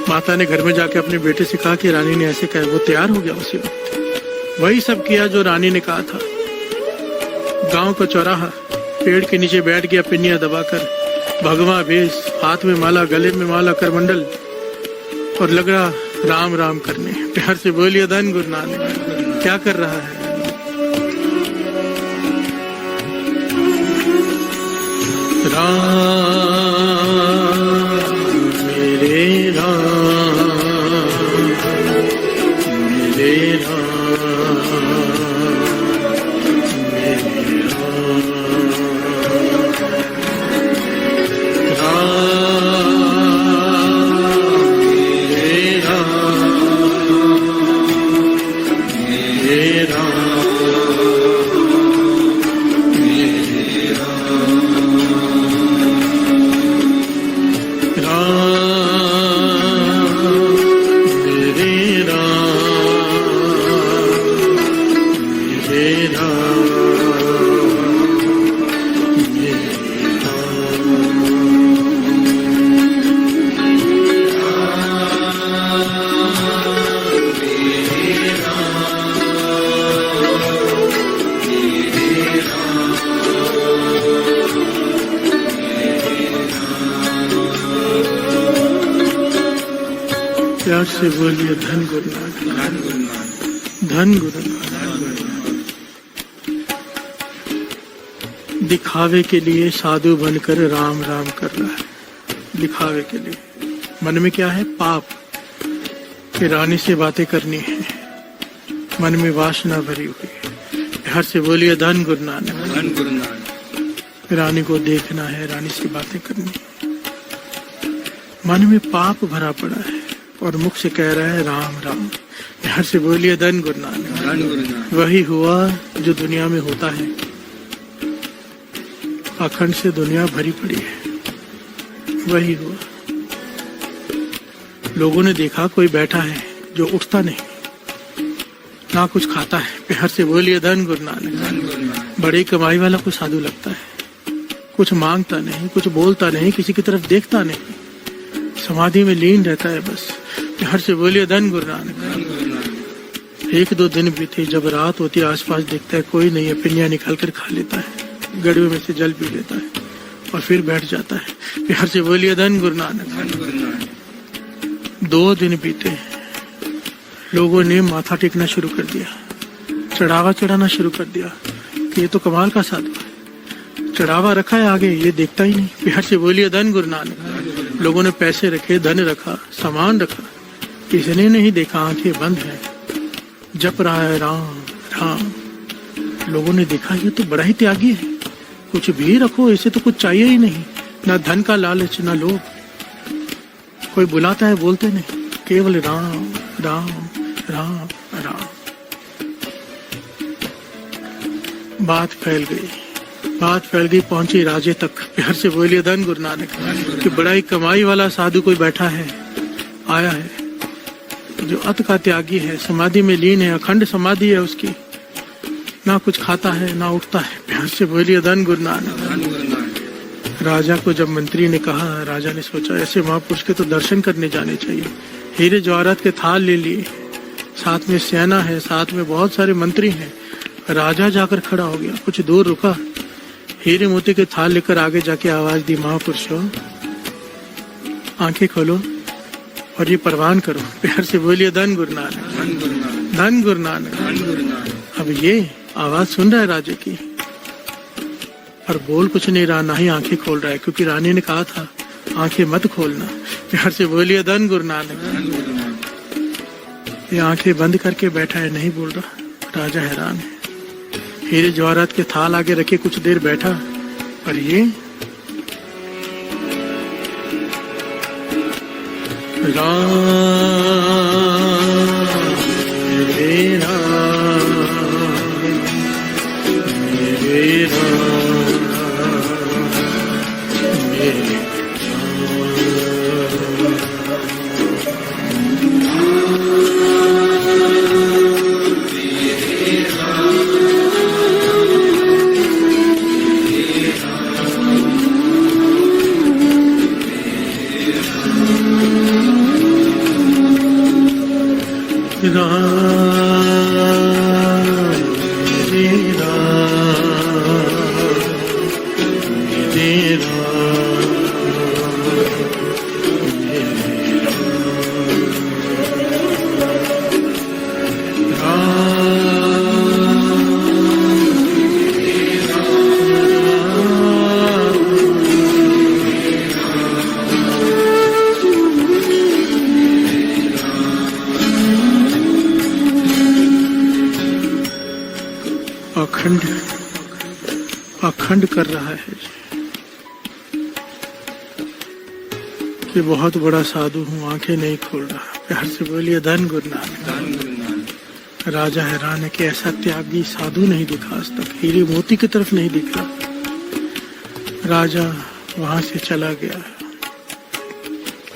माता ने घर में जाके अपने बेटे से कहा कि रानी ने ऐसे कहा, वो तैयार हो गया उसी वक्त, वही सब किया जो रानी ने कहा था। गांव का चौराहा, पेड़ के नीचे बैठ गया पिन्नियां दबाकर, भगवा भेष, हाथ में माला, गले में माला, करमंडल, और लग रहा राम राम करने। प्यार से बोलिए धन गुरु नानक। क्या कर रहा है? राम मेरे राम, मेरे राम, मेरे राम, राम प्यार से बोलिए धन गुरु नानक, धन गुरु नानक, धन गुरु नानक। दिखावे के लिए साधु बनकर राम राम कर रहा है, दिखावे के लिए। मन में क्या है? पाप, कि रानी से बातें करनी है, मन में वासना भरी हुई है। प्यार से बोलिए धन गुरु नानक, धन गुरु नानक। रानी को देखना है, रानी से बातें करनी है, मन में पाप भरा पड़ा है और मुख से कह रहा है राम राम। प्यार से बोलिए धन गुरु नानक, धन गुरु नानक। वही हुआ जो दुनिया में होता है। अखंड से दुनिया भरी पड़ी है, वही हुआ। लोगों ने देखा कोई बैठा है जो उठता नहीं, ना कुछ खाता है। प्यार से बोलिए धन गुरु नानक, धन गुरु नानक। बड़ी कमाई वाला कोई साधु लगता है, कुछ मांगता नहीं, कुछ बोलता नहीं, किसी की तरफ देखता नहीं, समाधि में लीन रहता है बस। प्यार से बोलिए धन गुरु नानक, धन गुरु नानक। एक दो दिन बीते, जब रात होती है आसपास देखता है कोई नहीं है, पिन्नियां निकाल कर खा लेता है, गड़वे में से जल पी लेता है और फिर बैठ जाता है। प्यार से बोलिए धन गुरु नानक। धन गुरु नानक। 2 दिन बीते, लोगों ने माथा टेकना शुरू कर दिया, चढ़ावा चढ़ाना शुरू कर दिया कि ये तो कमाल का साधु है, चढ़ावा रखा है आगे, ये देखता ही नहीं। प्यार से बोलिए धन गुरु नानक। लोगों ने पैसे रखे, धन रखा, सामान रखा, इसने नहीं देखा, आंखें बंद है, जप रहा है राम राम। लोगों ने देखा ये तो बड़ा ही त्यागी है, कुछ भी रखो, इसे तो कुछ चाहिए ही नहीं, ना धन का लालच ना लोभ, कोई बुलाता है बोलते नहीं, केवल राम राम राम राम। बात फैल गई, पहुंची राजे तक। प्यार से बोलिए धन गुरु नानक कि बड़ा ही कमाई वाला साधु कोई बैठा है, आया है, जो अत का त्यागी है, समाधि में लीन है, अखंड समाधि है उसकी, ना कुछ खाता है ना उठता है। प्यार से बोलिए धन गुरु नानक। राजा को जब मंत्री ने कहा, राजा ने सोचा ऐसे महापुरुष के तो दर्शन करने जाने चाहिए। हीरे जवाहरात के थाल ले लिए, साथ में सेना है, साथ में बहुत सारे मंत्री हैं। राजा जाकर खड़ा हो गया, कुछ दूर रुका, हीरे मोती के थाल लेकर आगे जाके आवाज दी, महापुरुषों आंखें खोलो और ये परवान करो। प्यार से बोलिए धन गुरु नानक, धन गुरु नानक। अब ये आवाज सुन रहा है राजे की, पर बोल कुछ नहीं रहा, ना ही आंखें खोल रहा है, क्योंकि रानी ने कहा था आंखें मत खोलना। प्यार से बोलिए धन गुरु नानक। ये आंखें बंद करके बैठा है, नहीं बोल रहा। राजा हैरान है, हीरे जवाहरात के थाल आगे रखे कुछ देर बैठा, पर ये राम मेरे राम मेरे राम मेरे अखंड कर रहा है कि बहुत बड़ा साधु हूँ, आंखें नहीं खोल रहा। प्यार से बोलिए धन गुरु नानक। राजा हैरान है कि ऐसा त्यागी साधु नहीं दिखा आज तक, हीरे मोती की तरफ नहीं दिखा। राजा वहां से चला गया,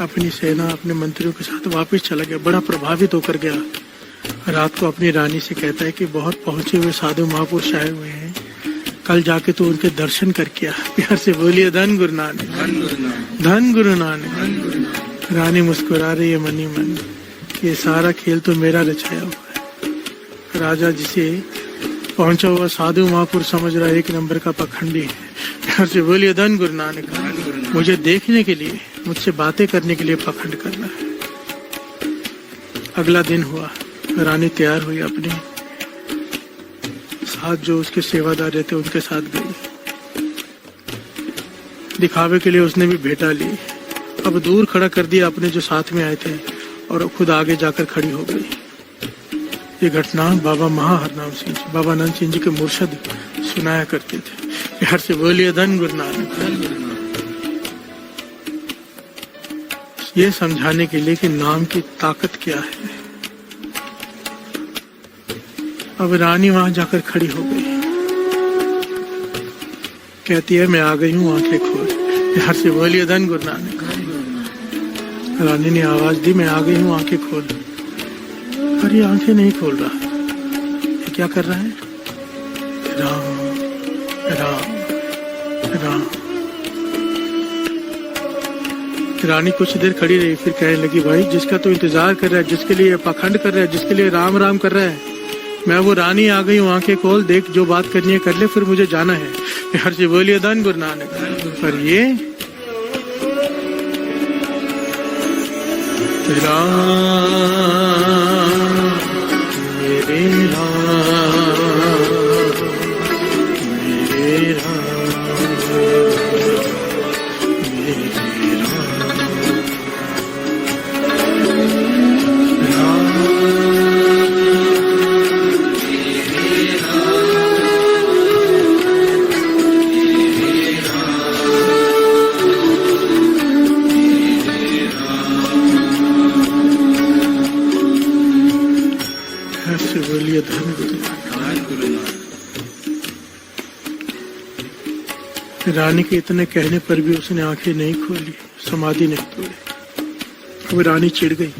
अपनी सेना अपने मंत्रियों के साथ वापस चला गया, बड़ा प्रभावित होकर गया। रात को अपनी रानी से कहता है कि बहुत पहुंचे हुए साधु महापुरुष आए हुए हैं, कल जाके तो उनके दर्शन करके आ। प्यार से बोलिए धन गुरु नानक, धन गुरु नानक। रानी मुस्कुरा रही है मनी मन, ये सारा खेल तो मेरा रचाया हुआ है। राजा जिसे पहुंचा हुआ साधु महापुरुष समझ रहा है, एक नंबर का पखंडी है। प्यार से बोलिए धन गुरु नानक। मुझे देखने के लिए, मुझसे बातें करने के लिए पखंड करना है। अगला दिन हुआ, रानी तैयार हुई, अपने साथ जो उसके सेवादार रहते उनके साथ गई। दिखावे के लिए उसने भी भेंटा ली, अब दूर खड़ा कर दिया अपने जो साथ में आए थे, और खुद आगे जाकर खड़ी हो गई। ये घटना बाबा महाहरनाम सिंह जी, बाबा नंद सिंह जी के मुर्शद सुनाया करते थे। प्यार से बोलिए धन गुरु नानक। ये समझाने के लिए कि नाम की ताकत क्या है। अब रानी वहां जाकर खड़ी हो गई, कहती है मैं आ गई हूँ, आंखें खोल। प्यार से बोलिए धन गुरु नानक। रानी ने आवाज दी, मैं आ गई हूँ, आंखें खोल। पर ये आंखें नहीं खोल रहा, ये क्या कर रहा है? राम राम राम। रानी कुछ देर खड़ी रही, फिर कहने लगी, भाई जिसका तो इंतजार कर रहा है, जिसके लिए पाखंड कर रहा है, जिसके लिए राम राम कर रहा है, मैं वो रानी आ गई हूँ, आंखें खोल, देख जो बात करनी है कर ले, फिर मुझे जाना है। प्यार से बोलिए धन गुरु नानक। पर ये राम मेरे राम मेरे राम मेरे राम ऐसे बोलिए धन गुरुनाथ। रानी के इतने कहने पर भी उसने आंखें नहीं खोली, समाधि नहीं तोड़ी। वो रानी चिढ़ गई,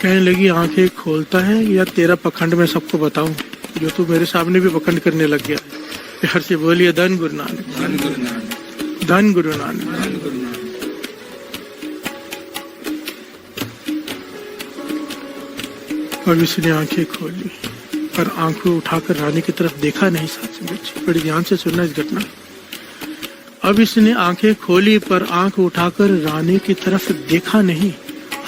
कहने लगी आंखें खोलता है या तेरा पखंड मैं सबको बताऊं, जो तू मेरे सामने भी पखंड करने लग गया। हर से बोलिए धन गुरु नानक, धन गुरु नानक, धन गुरु नानक। धन गुरु नानक। अब इसने आंखें खोली पर आंखें उठाकर रानी की तरफ देखा नहीं। सच बड़ी ध्यान से सुनना इस घटना। अब इसने आंखें खोली पर आंख उठाकर रानी की तरफ देखा नहीं,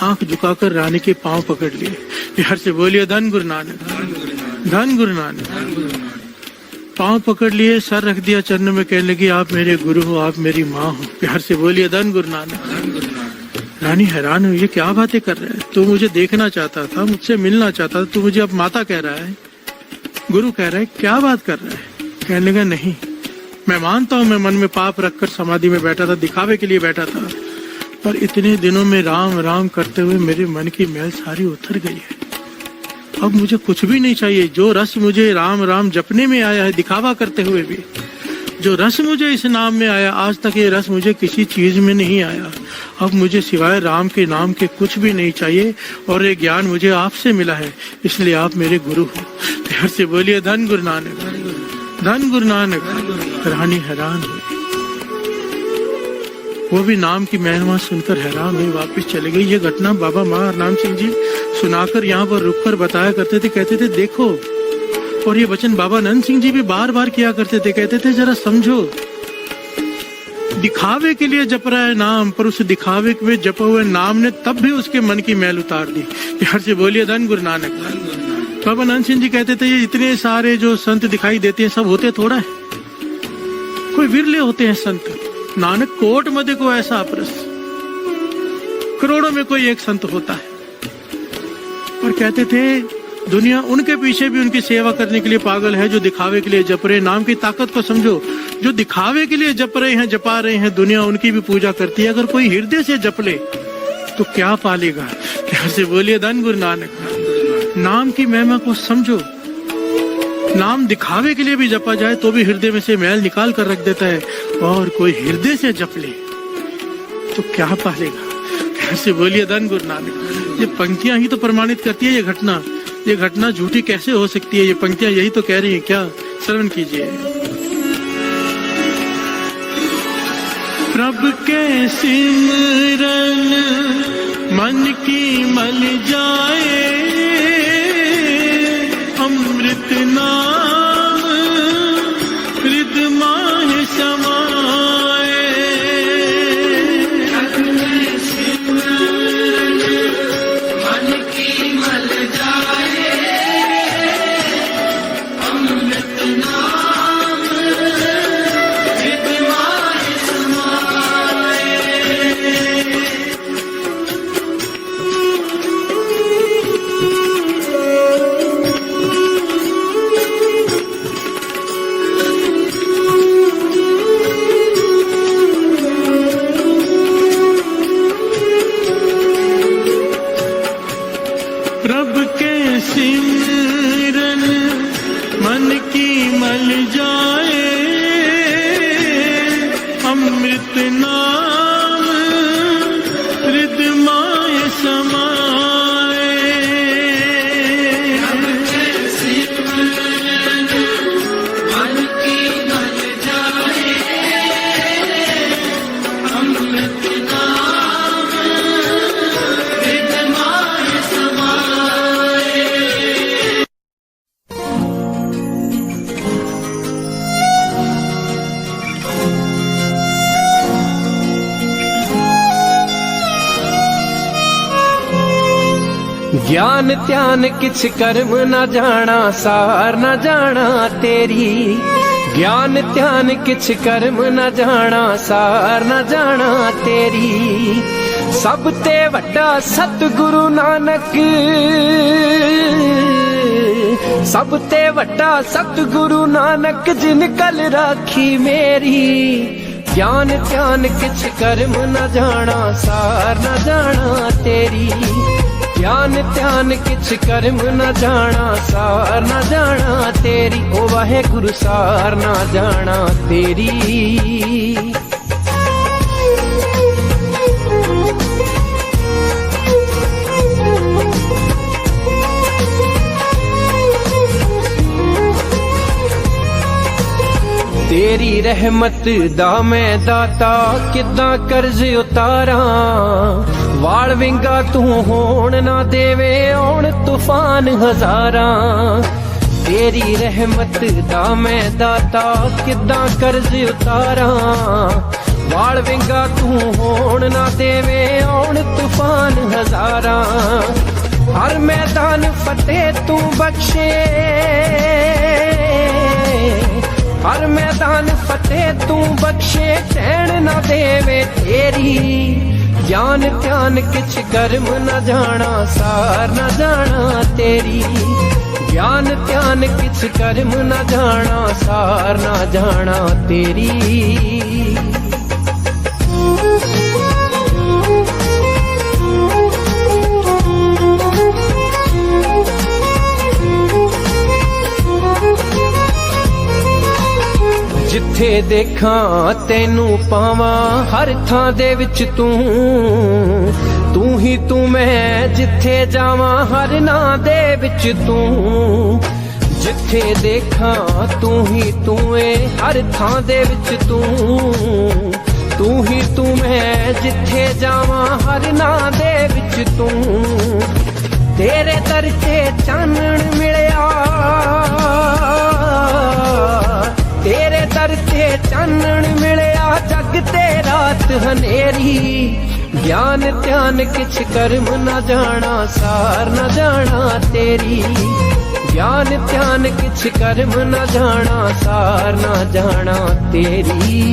आंख झुकाकर रानी के पांव पकड़ लिए। हर से बोलिए धन गुरु नानक, धन गुरु नानक, धन गुरु नानक। धन गुरु नानक। पांव पकड़ लिए, सर रख दिया चरण में, कहने लगी आप मेरे गुरु हो, आप मेरी माँ हो। हर से बोलिए धन गुरु नानक, धन गुरु नानक। रानी हैरान हुई, ये क्या बातें कर रहा है? तू मुझे देखना चाहता था, मुझसे मिलना चाहता था, तू मुझे अब माता कह रहा है, गुरु कह रहा है, क्या बात कर रहा है? कहने लगा नहीं, मैं मानता हूं मैं मन में पाप रखकर समाधि में बैठा था, दिखावे के लिए बैठा था, पर इतने दिनों में राम राम करते हुए मेरे मन की मैल सारी उतर गई है। अब मुझे कुछ भी नहीं चाहिए। जो रस मुझे राम राम जपने में आया है, दिखावा करते हुए भी, जो रस मुझे इस नाम में आया, आज तक ये रस मुझे किसी चीज में नहीं आया। अब मुझे सिवाय राम के नाम के कुछ भी नहीं चाहिए, और ये ज्ञान मुझे आपसे मिला है, इसलिए आप मेरे गुरु हो। प्यार से बोलिए धन गुरु नानक, धन गुरु नानक। रानी हैरान हुई, वो भी नाम की महिमा सुनकर हैरान हुई, वापस चले गई। ये घटना बाबा महाराम सिंह जी सुनाकर यहाँ पर रुककर बताया करते थे, कहते थे देखो। और ये वचन बाबा नंद सिंह जी भी बार बार किया करते थे, कहते थे जरा समझो, दिखावे के लिए जप रहा है नाम, पर उस दिखावे में जपे हुए नाम ने तब भी उसके मन की मैल उतार दी। प्यार से बोलिए धन गुरु नानक। बाबा नंद सिंह जी कहते थे ये इतने सारे जो संत दिखाई देते हैं सब होते थोड़ा है, कोई विरले होते हैं संत। नानक कोट मध्य को ऐसा अपरस, करोड़ों में कोई एक संत होता है। और कहते थे दुनिया उनके पीछे भी उनकी सेवा करने के लिए पागल है, जो दिखावे के लिए जप रहे। नाम की ताकत को समझो, जो दिखावे के लिए जप रहे हैं, जपा रहे हैं, दुनिया उनकी भी पूजा करती है। अगर कोई हृदय से जप ले तो क्या पालेगा? कैसे बोलिए धन गुरु नानक। नाम की महिमा को समझो। नाम दिखावे के लिए भी जपा जाए तो भी हृदय में से मैल निकाल कर रख देता है, और कोई हृदय से जप ले तो क्या पालेगा? कैसे बोलिए धन गुरु नानक। ये पंक्तियां ही तो प्रमाणित करती है ये घटना। ये घटना झूठी कैसे हो सकती है? ये पंक्तियां यही तो कह रही हैं। क्या? श्रवण कीजिए। प्रभु के सिमरन मन की मल जाए, अमृत नाम हृद माह समाए। मन की मल जाए, अमृत नाम हृद माह समाए। प्रभु के सिमरन मन की मल जाए, अमृत नाम हृद माह समाए। मन की मल जाए, अमृत नाम हृद माह समाए। ज्ञान ध्यान किछ कर्म न जाना सार न जाना तेरी ज्ञान ध्यान किछ कर्म न जाना सार न जाना तेरी सब ते वड्डा सतगुरु नानक सब ते वड्डा सतगुरु नानक जिन कल राखी मेरी ज्ञान ध्यान किछ कर्म न जाना सार न जाना तेरी ज्ञान ध्यान किछ कर्म न जाना सार न जाना तेरी ओ वाहेगुरु सार न जाना तेरी तेरी रहमत दा मैं दाता किदां कर्ज उतारा वाल विंगा तू होण ना देवे आउण तूफान हजारा तेरी रहमत दा मैं दाता किदां कर्ज उतारा वाल विंगा तू होण ना देवे आउण तूफान हजारा हर मैदान फतेह तू बख्शे हर मैदान फतेह तू बख्शे टैण न देवे तेरी ज्ञान ध्यान किछ कर्म न जाना सार न जाना तेरी ज्ञान ध्यान किछ कर्म न जाना सार न जाना तेरी जिथे देखा तेनू पावा हर थां दे विच तू ही तू मैं जिथे जावा हर नां दे विच तू जिथे देखा तू ही तू ए हर थां दे विच तू ही तू मैं जिथे जावा हर नां दे विच तू तेरे दर ते चानण मिलिया तेरे दर ते चानण मिलिया जग ते रात हनेरी ज्ञान ध्यान किछ कर्म न जाना सार न जाना तेरी ज्ञान ध्यान किछ कर्म न जाना सार न जाना तेरी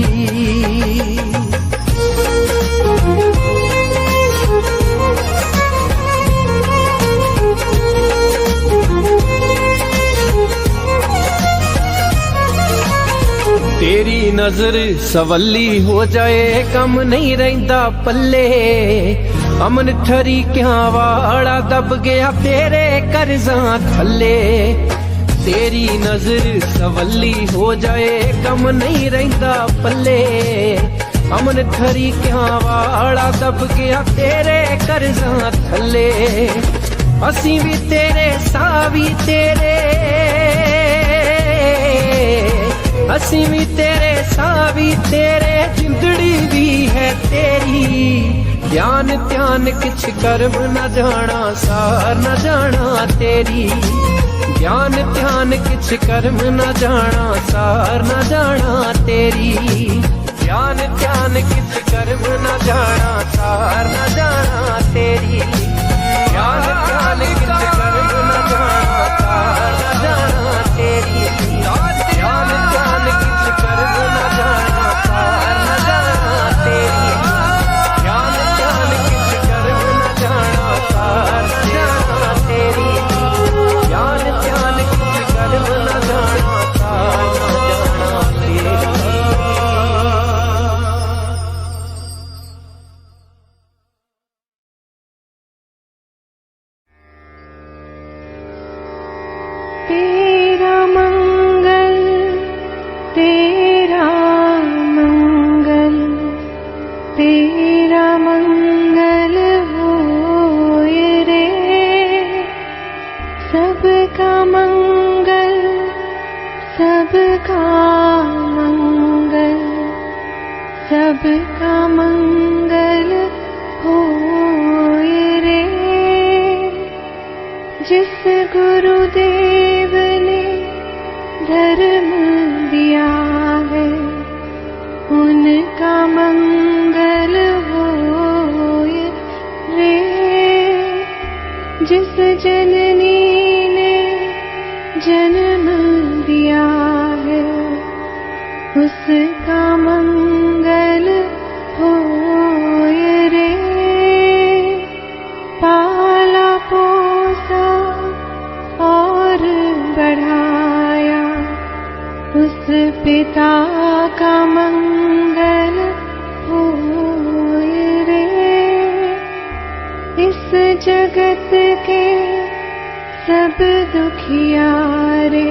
तेरी नजर सवली हो जाए कम नहीं रहिंदा पल्ले अमन ठरी क्या वाड़ा दब गया तेरे कर्जां थल्ले तेरी नजर सवली हो जाए कम नहीं रहिंदा पल्ले अमन ठरी क्या वाड़ा दब गया तेरे कर्जां थल्ले असी भी तेरे सावी तेरे असी भी तेरे सावी तेरे जिंदड़ी भी है तेरी ज्ञान ध्यान किछ कर्म न जाना सार न जाना तेरी ज्ञान ध्यान किछ कर्म न जाना सार न जाना तेरी ज्ञान ध्यान किछ कर्म न जाना सार न जाना तेरी ज्ञान ध्यान किछ कर्म न जाना सार न जाना तेरी ज्ञान ध्यान किछ कर्म न जाना सार न जाना तेरी ज्ञान ध्यान किछ कर्म न जाना सार न जाना तेरी ज्ञान ध्यान किछ कर्म न जाना सार न जाना तेरी तेरा मंगल तेरा मंगल तेरा मंगल होए रे सबका मंगल सबका मंगल सबका मंगल होए रे जिस गुरुदेव ने धर्म दिया है उनका मंगल होए रे जिस उसका मंगल होय रे। पाला पोसा और बढ़ाया उस पिता का मंगल होय रे। इस जगत के सब दुखियारे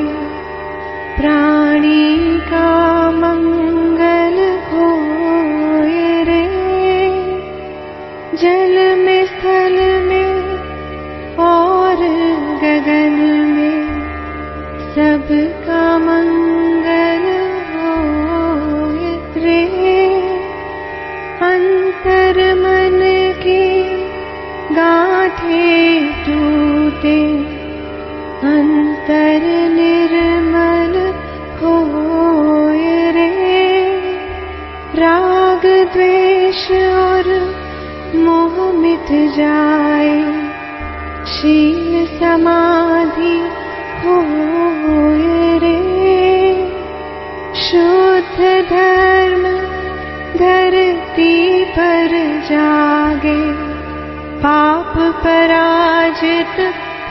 प्राणी का मंगल होय रे। जल में स्थल में और गगन में सबका मंगल होय रे। अंतर मन की गांठें टूटे अंतर निर्मल होय रे। राग द्वेष और मोह मिट जाए शील समाधि होय रे। शुद्ध धर्म धरती पर जागे पाप पराजित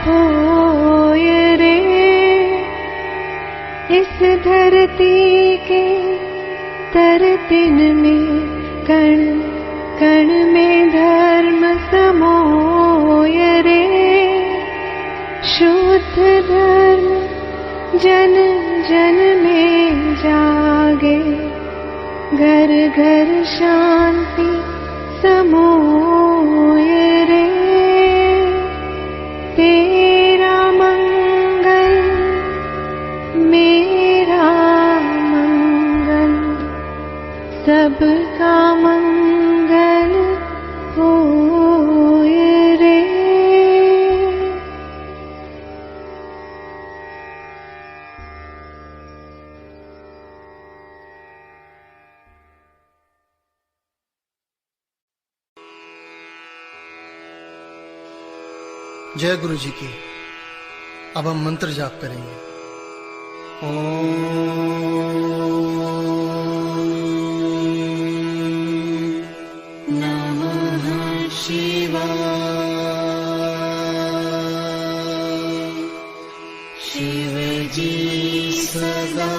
होय रे। इस धरती के तरतिन में कण कण में धर्म समोय रे। शुद्ध धर्म जन जन में जागे घर घर शांति समोय रे। तेरा मंगल मेरा मंगल सबका मंगल होय रे। जय गुरु जी की। अब हम मंत्र जाप करेंगे। नमः शिवाय। शिव जी सदा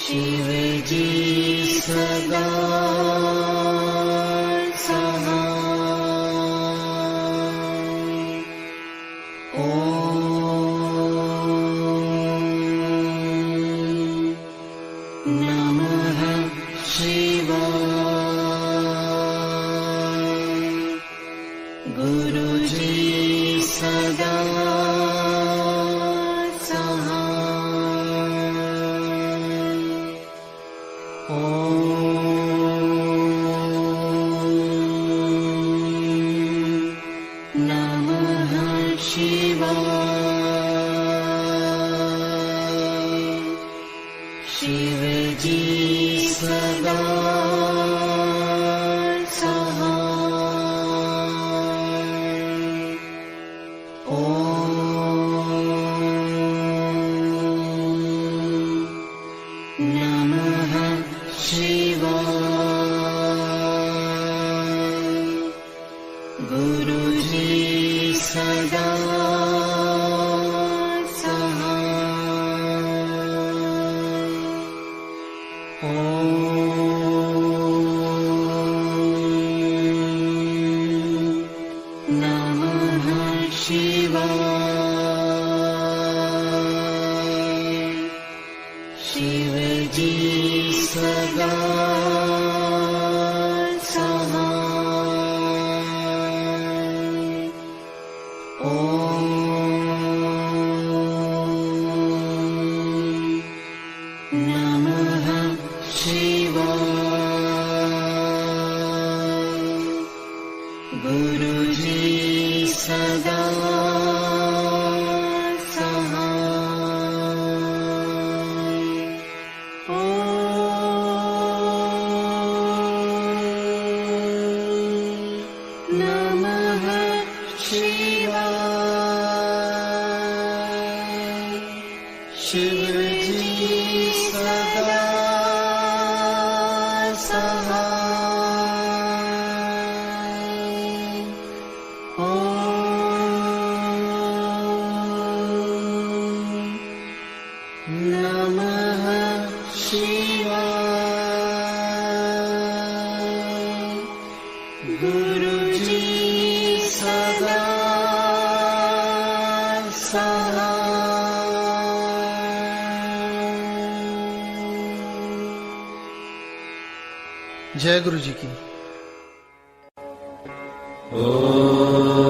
शिव जी सदा सहाय। गुरु जी सदा शिव जी सदा सहाय। ॐ नमः शिवाय। गुरु जी सदा शिव जी सदा सहाय। ॐ नमः शिवाय। गुरु जी सदा शिव जी सदा सहाय। ॐ नमः शिवाय। गुरु जी सदा सहाय। जय गुरु जी की। ओम